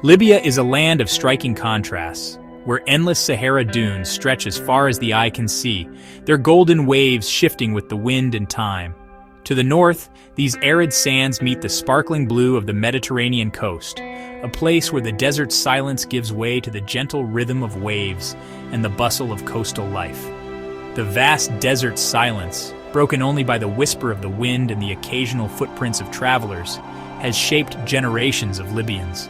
Libya is a land of striking contrasts, where endless Sahara dunes stretch as far as the eye can see, their golden waves shifting with the wind and time. To the north, these arid sands meet the sparkling blue of the Mediterranean coast, a place where the desert's silence gives way to the gentle rhythm of waves and the bustle of coastal life. The vast desert silence, broken only by the whisper of the wind and the occasional footprints of travelers, has shaped generations of Libyans.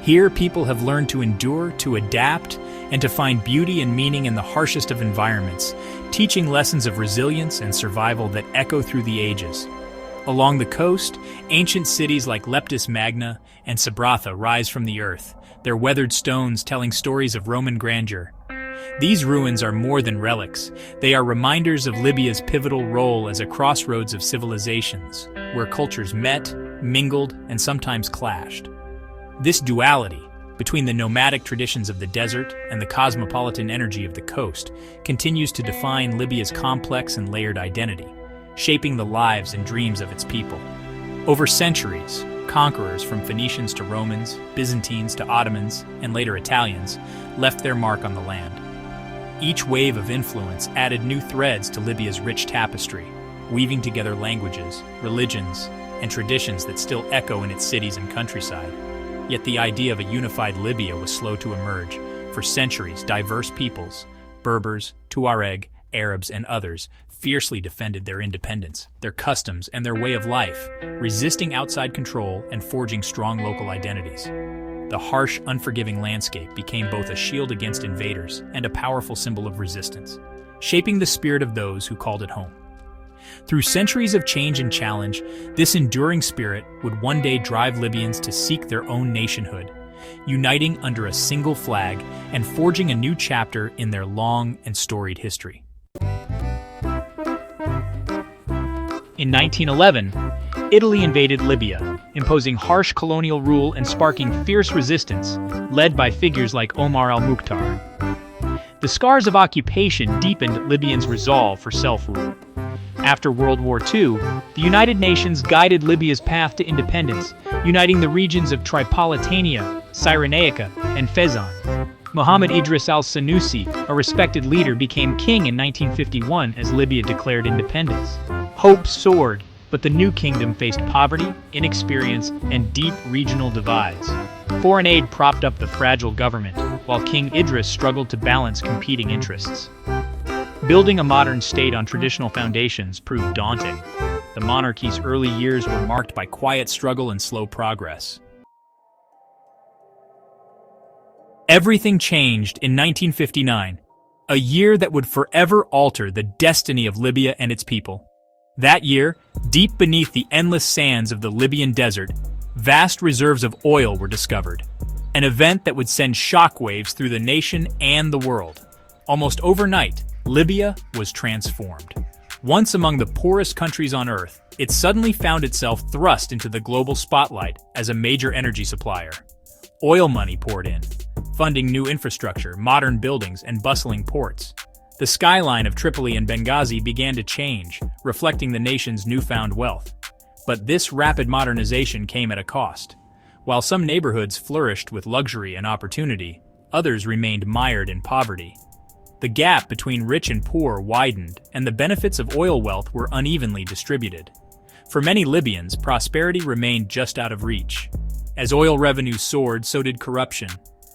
Here, people have learned to endure, to adapt, and to find beauty and meaning in the harshest of environments, teaching lessons of resilience and survival that echo through the ages. Along the coast, ancient cities like Leptis Magna and Sabratha rise from the earth, their weathered stones telling stories of Roman grandeur. These ruins are more than relics. They are reminders of Libya's pivotal role as a crossroads of civilizations, where cultures met, mingled, and sometimes clashed. This duality, between the nomadic traditions of the desert and the cosmopolitan energy of the coast, continues to define Libya's complex and layered identity, shaping the lives and dreams of its people. Over centuries, conquerors from Phoenicians to Romans, Byzantines to Ottomans, and later Italians, left their mark on the land. Each wave of influence added new threads to Libya's rich tapestry, weaving together languages, religions, and traditions that still echo in its cities and countryside. Yet the idea of a unified Libya was slow to emerge. For centuries, diverse peoples, Berbers, Tuareg, Arabs, and others, fiercely defended their independence, their customs, and their way of life, resisting outside control and forging strong local identities. The harsh, unforgiving landscape became both a shield against invaders and a powerful symbol of resistance, shaping the spirit of those who called it home. Through centuries of change and challenge, this enduring spirit would one day drive Libyans to seek their own nationhood, uniting under a single flag and forging a new chapter in their long and storied history. In 1911, Italy invaded Libya, imposing harsh colonial rule and sparking fierce resistance, led by figures like Omar al-Mukhtar. The scars of occupation deepened Libyans' resolve for self-rule. After World War II, the United Nations guided Libya's path to independence, uniting the regions of Tripolitania, Cyrenaica, and Fezzan. Mohammed Idris al-Senussi, a respected leader, became king in 1951 as Libya declared independence. Hope soared, but the new kingdom faced poverty, inexperience, and deep regional divides. Foreign aid propped up the fragile government, while King Idris struggled to balance competing interests. Building a modern state on traditional foundations proved daunting. The monarchy's early years were marked by quiet struggle and slow progress. Everything changed in 1959, a year that would forever alter the destiny of Libya and its people. That year, deep beneath the endless sands of the Libyan desert, vast reserves of oil were discovered, an event that would send shockwaves through the nation and the world. Almost overnight, Libya was transformed. Once among the poorest countries on Earth, it suddenly found itself thrust into the global spotlight as a major energy supplier. Oil money poured in, funding new infrastructure, modern buildings, and bustling ports. The skyline of Tripoli and Benghazi began to change, reflecting the nation's newfound wealth. But this rapid modernization came at a cost. While some neighborhoods flourished with luxury and opportunity, others remained mired in poverty. The gap between rich and poor widened, and the benefits of oil wealth were unevenly distributed. For many Libyans, prosperity remained just out of reach. As oil revenues soared, so did corruption.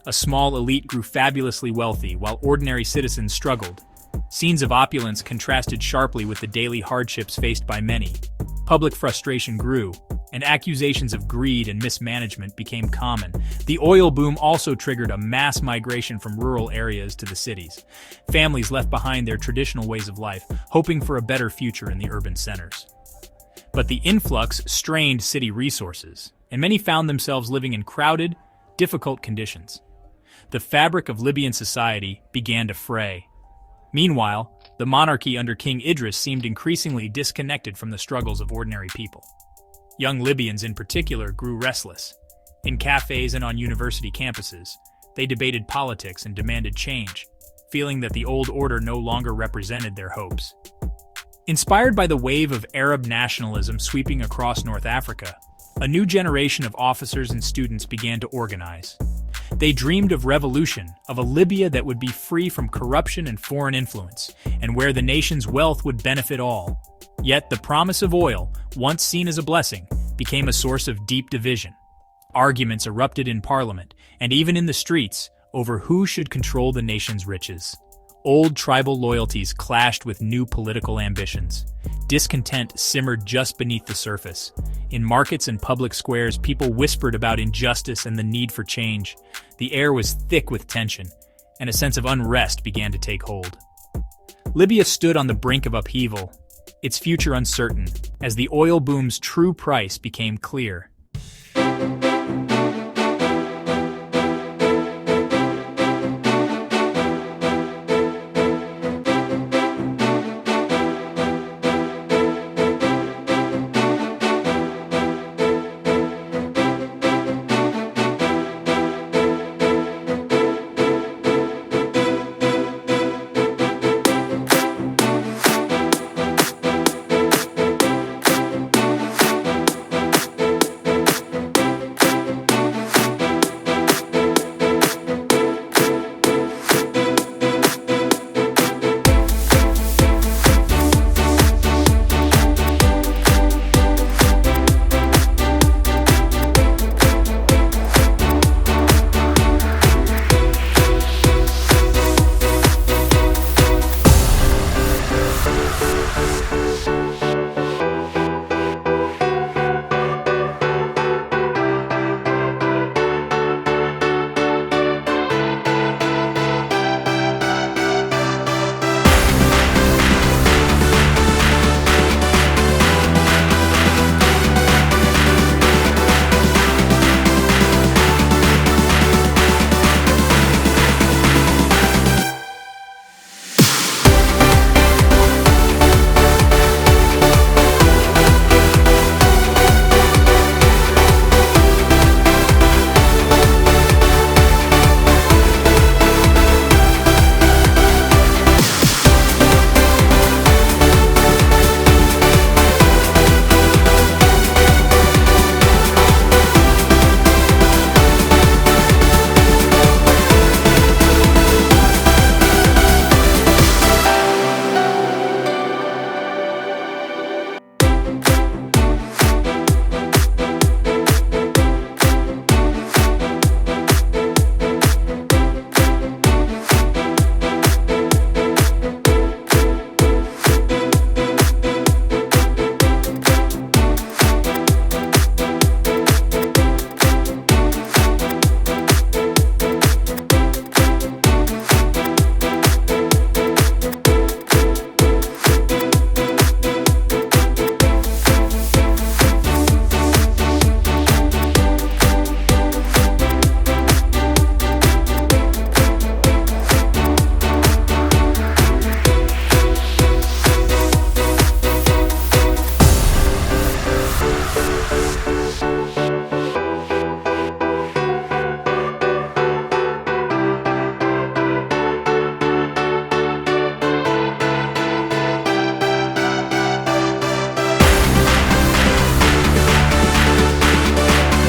A small elite grew fabulously wealthy, while ordinary citizens struggled. Scenes of opulence contrasted sharply with the daily hardships faced by many. Public frustration grew, and accusations of greed and mismanagement became common. The oil boom also triggered a mass migration from rural areas to the cities. Families left behind their traditional ways of life, hoping for a better future in the urban centers. But the influx strained city resources, and many found themselves living in crowded, difficult conditions. The fabric of Libyan society began to fray. Meanwhile, the monarchy under King Idris seemed increasingly disconnected from the struggles of ordinary people. Young Libyans in particular grew restless. In cafes and on university campuses, they debated politics and demanded change, feeling that the old order no longer represented their hopes. Inspired by the wave of Arab nationalism sweeping across North Africa, A new generation of officers and students began to organize. They dreamed of revolution, of a Libya that would be free from corruption and foreign influence, and where the nation's wealth would benefit all. Yet the promise of oil, once seen as a blessing, became a source of deep division. Arguments erupted in parliament, and even in the streets, over who should control the nation's riches. Old tribal loyalties clashed with new political ambitions. Discontent simmered just beneath the surface. In markets and public squares, people whispered about injustice and the need for change. The air was thick with tension, and a sense of unrest began to take hold. Libya stood on the brink of upheaval, its future uncertain, as the oil boom's true price became clear.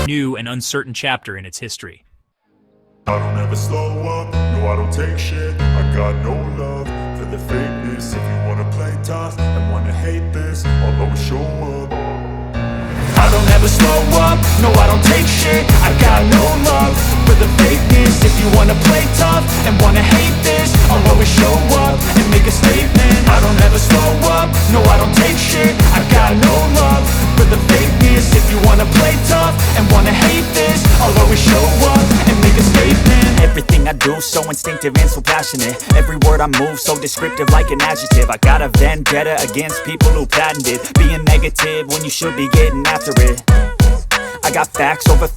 New and uncertain chapter in its history. I don't ever slow up, no I don't take shit. I got no love for the fakeness. If you wanna play tough and wanna hate this, I'll always show up. I don't ever slow up, no I don't take shit. I got no love for the fakeness. If you wanna play tough and wanna hate this, I'll always show up and make a statement. I don't ever slow up, no I don't take shit. I got no love for the fakeness. If you wanna play tough and wanna hate this, I'll always show up and make a statement. Everything I do so instinctive and so passionate. Every word I move so descriptive like an adjective. I got a vendetta against people who patented being negative when you should be getting after it. I got facts over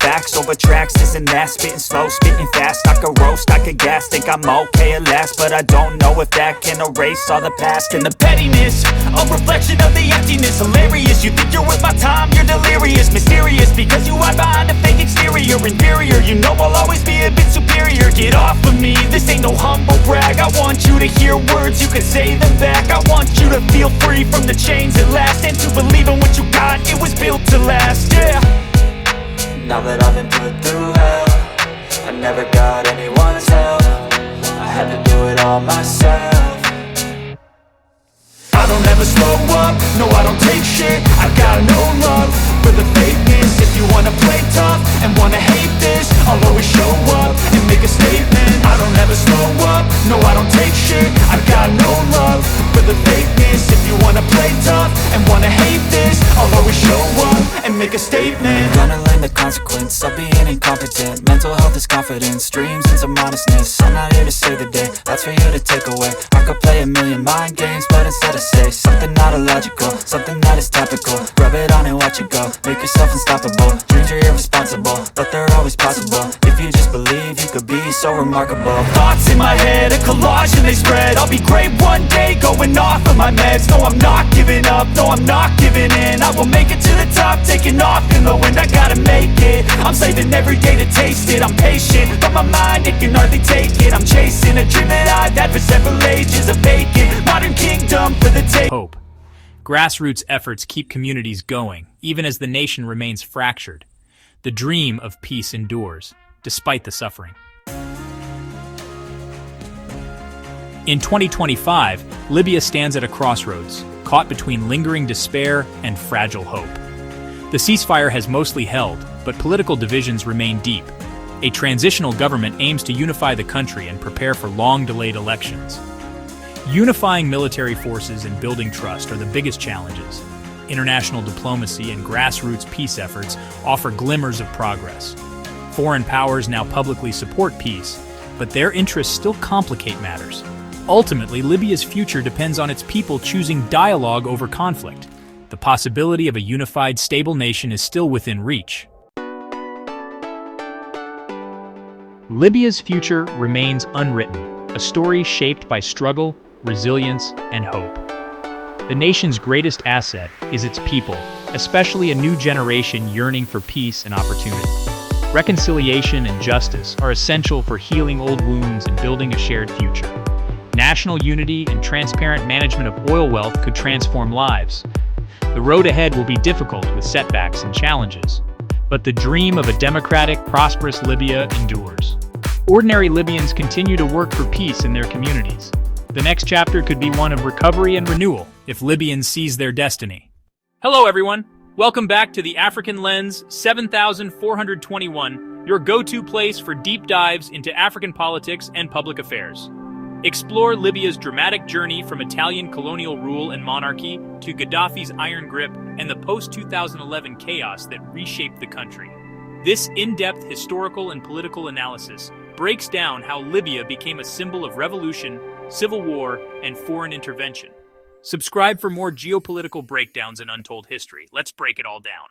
tracks, this and that. Spitting slow, spitting fast. I could roast, I could gas. Think I'm okay at last, but I don't know if that can erase all the past. And the pettiness, a reflection of the emptiness. Hilarious, you think you're worth my time, you're delirious. Mysterious, because you hide behind a fake exterior. Inferior, you know I'll always be a bit superior. Get off of me, this ain't no humble brag. I want you to hear words, you can say them back. I want you to feel free from the chains at last, and to believe in what you got, it was built to last, yeah. Now that I've been put through hell, I never got anyone's help. I had to do it all myself. I don't ever slow up, no I don't take shit. I got no love for the fakeness. If you wanna play tough and wanna hate this, I'll always show up and make a statement. I don't ever slow up, no I don't take shit. I got no love for the fakeness. If you wanna play tough and wanna hate this, I'll always show up and make a statement. Gonna learn the consequence of being incompetent. Mental health is confidence, dreams into modestness. I'm not here to save the day, that's for you to take away. I could play a million mind games, but instead I say something not illogical, something that is topical. Rub it on and watch it go, make yourself unstoppable. Dreams are irresponsible, but they're always possible. If you just believe, you could be so remarkable. Thoughts in my head, a collage and they spread. I'll be great one day, going off of my meds. No, I'm not giving up, no, I'm not giving in. I will make it to the top, taking off in the wind. I gotta make it, I'm saving every day to taste it. I'm patient, but my mind, it can hardly take it. I'm chasing a dream that I've had for several ages. A vacant, modern kingdom for the take. Hope. Grassroots efforts keep communities going, even as the nation remains fractured. The dream of peace endures, despite the suffering. In 2025, Libya stands at a crossroads, caught between lingering despair and fragile hope. The ceasefire has mostly held, but political divisions remain deep. A transitional government aims to unify the country and prepare for long-delayed elections. Unifying military forces and building trust are the biggest challenges. International diplomacy and grassroots peace efforts offer glimmers of progress. Foreign powers now publicly support peace, but their interests still complicate matters. Ultimately, Libya's future depends on its people choosing dialogue over conflict. The possibility of a unified, stable nation is still within reach. Libya's future remains unwritten, a story shaped by struggle, resilience, and hope. The nation's greatest asset is its people, especially a new generation yearning for peace and opportunity. Reconciliation and justice are essential for healing old wounds and building a shared future. National unity and transparent management of oil wealth could transform lives. The road ahead will be difficult with setbacks and challenges, but the dream of a democratic, prosperous Libya endures. Ordinary Libyans continue to work for peace in their communities. The next chapter could be one of recovery and renewal if Libyans seize their destiny. Hello everyone, welcome back to the African Lens 7421, your go-to place for deep dives into African politics and public affairs. Explore Libya's dramatic journey from Italian colonial rule and monarchy to Gaddafi's iron grip and the post-2011 chaos that reshaped the country. This in-depth historical and political analysis breaks down how Libya became a symbol of revolution, civil war, and foreign intervention. Subscribe for more geopolitical breakdowns and untold history. Let's break it all down.